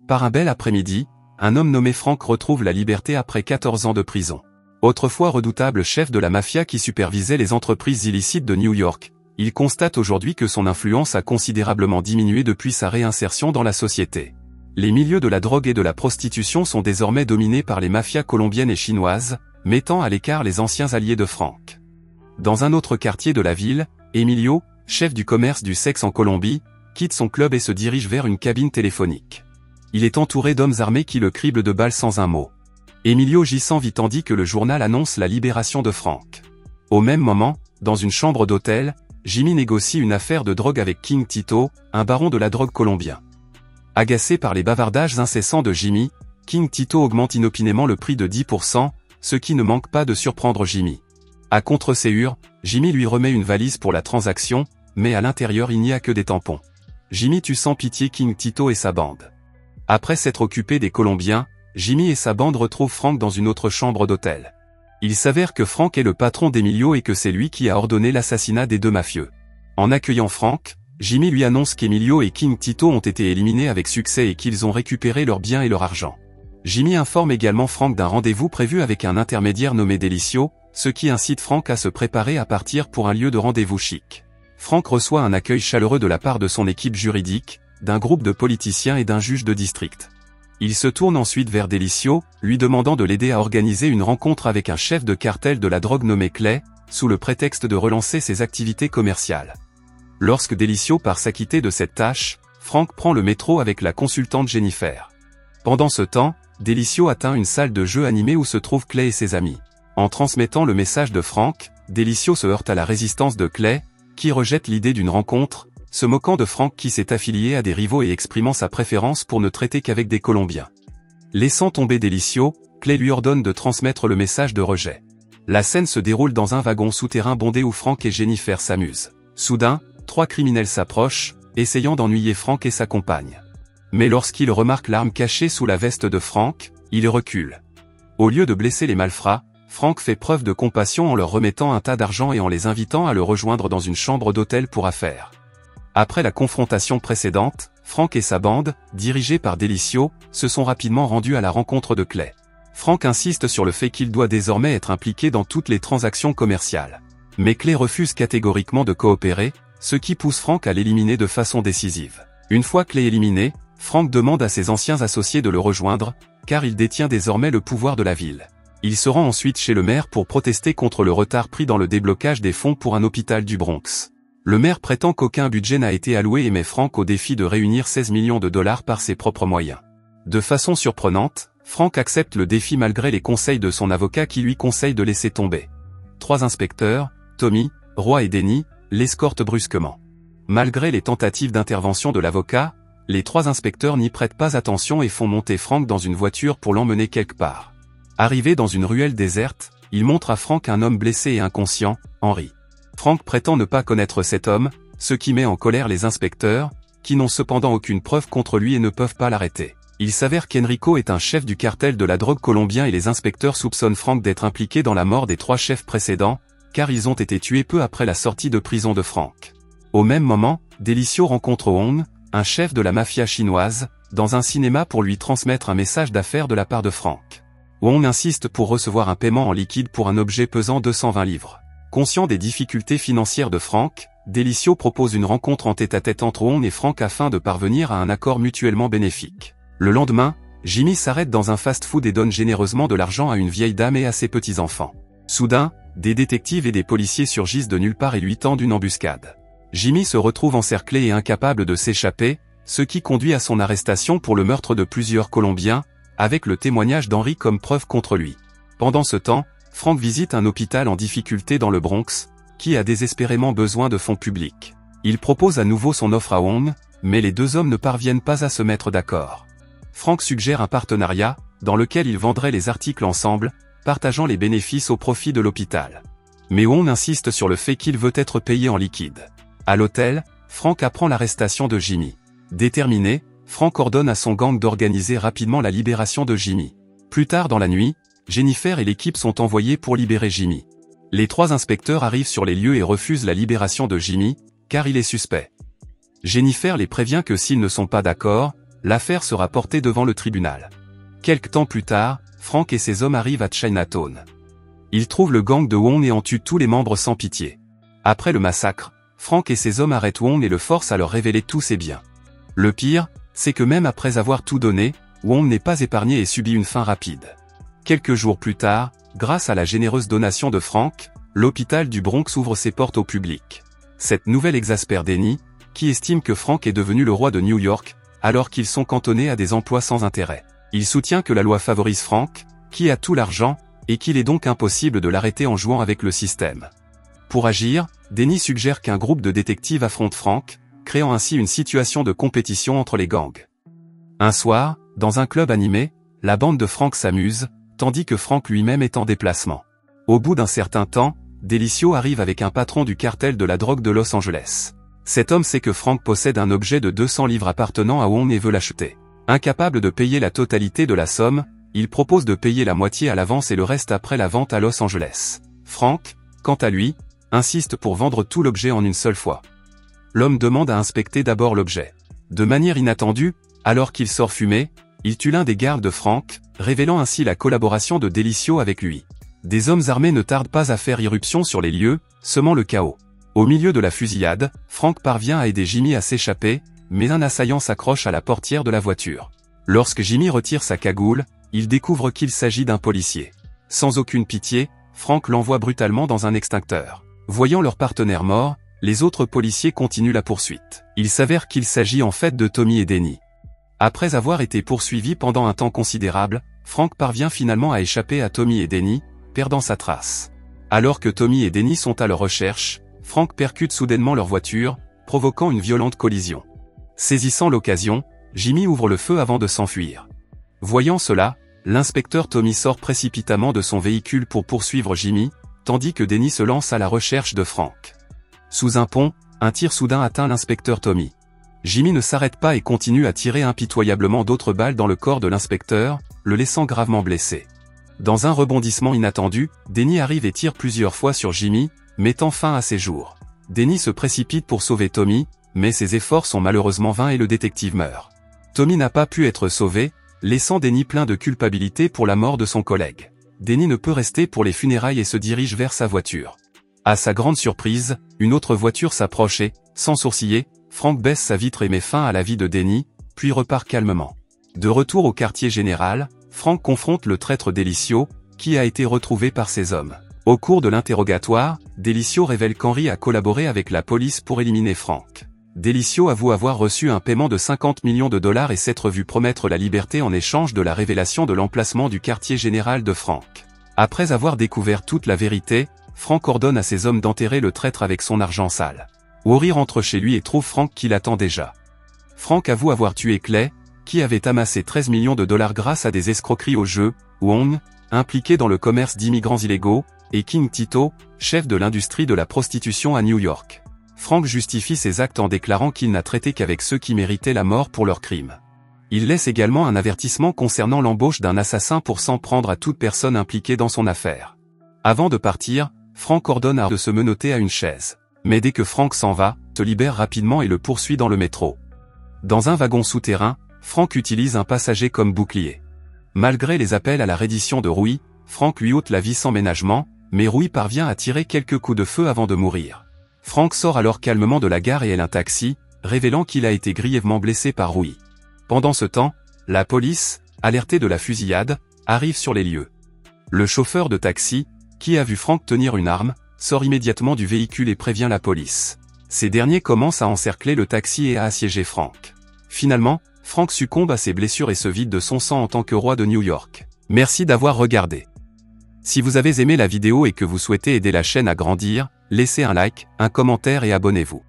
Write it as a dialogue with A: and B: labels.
A: Par un bel après-midi, un homme nommé Frank retrouve la liberté après 14 ans de prison. Autrefois redoutable chef de la mafia qui supervisait les entreprises illicites de New York, il constate aujourd'hui que son influence a considérablement diminué depuis sa réinsertion dans la société. Les milieux de la drogue et de la prostitution sont désormais dominés par les mafias colombiennes et chinoises, mettant à l'écart les anciens alliés de Frank. Dans un autre quartier de la ville, Emilio, chef du commerce du sexe en Colombie, quitte son club et se dirige vers une cabine téléphonique. Il est entouré d'hommes armés qui le criblent de balles sans un mot. Emilio gît sans vie tandis que le journal annonce la libération de Frank. Au même moment, dans une chambre d'hôtel, Jimmy négocie une affaire de drogue avec King Tito, un baron de la drogue colombien. Agacé par les bavardages incessants de Jimmy, King Tito augmente inopinément le prix de 10%, ce qui ne manque pas de surprendre Jimmy. À contre-séhure, Jimmy lui remet une valise pour la transaction, mais à l'intérieur il n'y a que des tampons. Jimmy tue sans pitié King Tito et sa bande. Après s'être occupé des Colombiens, Jimmy et sa bande retrouvent Frank dans une autre chambre d'hôtel. Il s'avère que Frank est le patron d'Emilio et que c'est lui qui a ordonné l'assassinat des deux mafieux. En accueillant Frank, Jimmy lui annonce qu'Emilio et King Tito ont été éliminés avec succès et qu'ils ont récupéré leurs biens et leur argent. Jimmy informe également Frank d'un rendez-vous prévu avec un intermédiaire nommé Delicio, ce qui incite Frank à se préparer à partir pour un lieu de rendez-vous chic. Frank reçoit un accueil chaleureux de la part de son équipe juridique, d'un groupe de politiciens et d'un juge de district. Il se tourne ensuite vers Delicio, lui demandant de l'aider à organiser une rencontre avec un chef de cartel de la drogue nommé Clay, sous le prétexte de relancer ses activités commerciales. Lorsque Delicio part s'acquitter de cette tâche, Frank prend le métro avec la consultante Jennifer. Pendant ce temps, Delicio atteint une salle de jeu animée où se trouvent Clay et ses amis. En transmettant le message de Frank, Delicio se heurte à la résistance de Clay, qui rejette l'idée d'une rencontre, se moquant de Frank qui s'est affilié à des rivaux et exprimant sa préférence pour ne traiter qu'avec des Colombiens. Laissant tomber Delicio, Clay lui ordonne de transmettre le message de rejet. La scène se déroule dans un wagon souterrain bondé où Frank et Jennifer s'amusent. Soudain, 3 criminels s'approchent, essayant d'ennuyer Frank et sa compagne. Mais lorsqu'ils remarquent l'arme cachée sous la veste de Frank, ils reculent. Au lieu de blesser les malfrats, Frank fait preuve de compassion en leur remettant un tas d'argent et en les invitant à le rejoindre dans une chambre d'hôtel pour affaires. Après la confrontation précédente, Frank et sa bande, dirigés par Delicio, se sont rapidement rendus à la rencontre de Clay. Frank insiste sur le fait qu'il doit désormais être impliqué dans toutes les transactions commerciales. Mais Clay refuse catégoriquement de coopérer, ce qui pousse Frank à l'éliminer de façon décisive. Une fois Clay éliminé, Frank demande à ses anciens associés de le rejoindre, car il détient désormais le pouvoir de la ville. Il se rend ensuite chez le maire pour protester contre le retard pris dans le déblocage des fonds pour un hôpital du Bronx. Le maire prétend qu'aucun budget n'a été alloué et met Frank au défi de réunir 16 millions de dollars par ses propres moyens. De façon surprenante, Frank accepte le défi malgré les conseils de son avocat qui lui conseille de laisser tomber. 3 inspecteurs, Tommy, Roy et Denny, l'escortent brusquement. Malgré les tentatives d'intervention de l'avocat, les 3 inspecteurs n'y prêtent pas attention et font monter Frank dans une voiture pour l'emmener quelque part. Arrivé dans une ruelle déserte, il montre à Frank un homme blessé et inconscient, Henry. Frank prétend ne pas connaître cet homme, ce qui met en colère les inspecteurs, qui n'ont cependant aucune preuve contre lui et ne peuvent pas l'arrêter. Il s'avère qu'Enrico est un chef du cartel de la drogue colombien et les inspecteurs soupçonnent Frank d'être impliqué dans la mort des 3 chefs précédents, car ils ont été tués peu après la sortie de prison de Frank. Au même moment, Delicio rencontre Wong, un chef de la mafia chinoise, dans un cinéma pour lui transmettre un message d'affaires de la part de Frank. Wong insiste pour recevoir un paiement en liquide pour un objet pesant 220 livres. Conscient des difficultés financières de Frank, Delicio propose une rencontre en tête-à-tête entre Wong et Frank afin de parvenir à un accord mutuellement bénéfique. Le lendemain, Jimmy s'arrête dans un fast-food et donne généreusement de l'argent à une vieille dame et à ses petits-enfants. Soudain, des détectives et des policiers surgissent de nulle part et lui tendent une embuscade. Jimmy se retrouve encerclé et incapable de s'échapper, ce qui conduit à son arrestation pour le meurtre de plusieurs Colombiens, avec le témoignage d'Henry comme preuve contre lui. Pendant ce temps, Frank visite un hôpital en difficulté dans le Bronx, qui a désespérément besoin de fonds publics. Il propose à nouveau son offre à Wong, mais les 2 hommes ne parviennent pas à se mettre d'accord. Frank suggère un partenariat, dans lequel ils vendraient les articles ensemble, partageant les bénéfices au profit de l'hôpital. Mais Wong insiste sur le fait qu'il veut être payé en liquide. À l'hôtel, Frank apprend l'arrestation de Jimmy. Déterminé, Frank ordonne à son gang d'organiser rapidement la libération de Jimmy. Plus tard dans la nuit, Jennifer et l'équipe sont envoyés pour libérer Jimmy. Les 3 inspecteurs arrivent sur les lieux et refusent la libération de Jimmy, car il est suspect. Jennifer les prévient que s'ils ne sont pas d'accord, l'affaire sera portée devant le tribunal. Quelque temps plus tard, Frank et ses hommes arrivent à Chinatown. Ils trouvent le gang de Wong et en tuent tous les membres sans pitié. Après le massacre, Frank et ses hommes arrêtent Wong et le forcent à leur révéler tous ses biens. Le pire, c'est que même après avoir tout donné, Wong n'est pas épargné et subit une fin rapide. Quelques jours plus tard, grâce à la généreuse donation de Frank, l'hôpital du Bronx ouvre ses portes au public. Cette nouvelle exaspère Denny, qui estime que Frank est devenu le roi de New York, alors qu'ils sont cantonnés à des emplois sans intérêt. Il soutient que la loi favorise Frank, qui a tout l'argent, et qu'il est donc impossible de l'arrêter en jouant avec le système. Pour agir, Denny suggère qu'un groupe de détectives affronte Frank, créant ainsi une situation de compétition entre les gangs. Un soir, dans un club animé, la bande de Frank s'amuse, tandis que Frank lui-même est en déplacement. Au bout d'un certain temps, Delicio arrive avec un patron du cartel de la drogue de Los Angeles. Cet homme sait que Frank possède un objet de 200 livres appartenant à Wong et veut l'acheter. Incapable de payer la totalité de la somme, il propose de payer la moitié à l'avance et le reste après la vente à Los Angeles. Frank, quant à lui, insiste pour vendre tout l'objet en une seule fois. L'homme demande à inspecter d'abord l'objet. De manière inattendue, alors qu'il sort fumer, il tue l'un des gardes de Frank, révélant ainsi la collaboration de Delicio avec lui. Des hommes armés ne tardent pas à faire irruption sur les lieux, semant le chaos. Au milieu de la fusillade, Frank parvient à aider Jimmy à s'échapper, mais un assaillant s'accroche à la portière de la voiture. Lorsque Jimmy retire sa cagoule, il découvre qu'il s'agit d'un policier. Sans aucune pitié, Frank l'envoie brutalement dans un extincteur. Voyant leur partenaire mort, les autres policiers continuent la poursuite. Il s'avère qu'il s'agit en fait de Tommy et Denny. Après avoir été poursuivi pendant un temps considérable, Frank parvient finalement à échapper à Tommy et Denny, perdant sa trace. Alors que Tommy et Denny sont à leur recherche, Frank percute soudainement leur voiture, provoquant une violente collision. Saisissant l'occasion, Jimmy ouvre le feu avant de s'enfuir. Voyant cela, l'inspecteur Tommy sort précipitamment de son véhicule pour poursuivre Jimmy, tandis que Denny se lance à la recherche de Frank. Sous un pont, un tir soudain atteint l'inspecteur Tommy. Jimmy ne s'arrête pas et continue à tirer impitoyablement d'autres balles dans le corps de l'inspecteur, le laissant gravement blessé. Dans un rebondissement inattendu, Denny arrive et tire plusieurs fois sur Jimmy, mettant fin à ses jours. Denny se précipite pour sauver Tommy, mais ses efforts sont malheureusement vains et le détective meurt. Tommy n'a pas pu être sauvé, laissant Denny plein de culpabilité pour la mort de son collègue. Denny ne peut rester pour les funérailles et se dirige vers sa voiture. À sa grande surprise, une autre voiture s'approche et, sans sourciller, Frank baisse sa vitre et met fin à la vie de Denny, puis repart calmement. De retour au quartier général, Frank confronte le traître Delicio, qui a été retrouvé par ses hommes. Au cours de l'interrogatoire, Delicio révèle qu'Henry a collaboré avec la police pour éliminer Frank. Delicio avoue avoir reçu un paiement de 50 millions de dollars et s'être vu promettre la liberté en échange de la révélation de l'emplacement du quartier général de Frank. Après avoir découvert toute la vérité, Frank ordonne à ses hommes d'enterrer le traître avec son argent sale. Henry rentre chez lui et trouve Frank qui l'attend déjà. Frank avoue avoir tué Clay, qui avait amassé 13 millions de dollars grâce à des escroqueries au jeu, Wong, impliqué dans le commerce d'immigrants illégaux, et King Tito, chef de l'industrie de la prostitution à New York. Frank justifie ses actes en déclarant qu'il n'a traité qu'avec ceux qui méritaient la mort pour leurs crimes. Il laisse également un avertissement concernant l'embauche d'un assassin pour s'en prendre à toute personne impliquée dans son affaire. Avant de partir, Frank ordonne à de se menotter à une chaise. Mais dès que Frank s'en va, se libère rapidement et le poursuit dans le métro. Dans un wagon souterrain, Frank utilise un passager comme bouclier. Malgré les appels à la reddition de Rui, Frank lui ôte la vie sans ménagement, mais Rui parvient à tirer quelques coups de feu avant de mourir. Frank sort alors calmement de la gare et haile un taxi, révélant qu'il a été grièvement blessé par Rui. Pendant ce temps, la police, alertée de la fusillade, arrive sur les lieux. Le chauffeur de taxi, qui a vu Frank tenir une arme, sort immédiatement du véhicule et prévient la police. Ces derniers commencent à encercler le taxi et à assiéger Frank. Finalement, Frank succombe à ses blessures et se vide de son sang en tant que roi de New York. Merci d'avoir regardé. Si vous avez aimé la vidéo et que vous souhaitez aider la chaîne à grandir, laissez un like, un commentaire et abonnez-vous.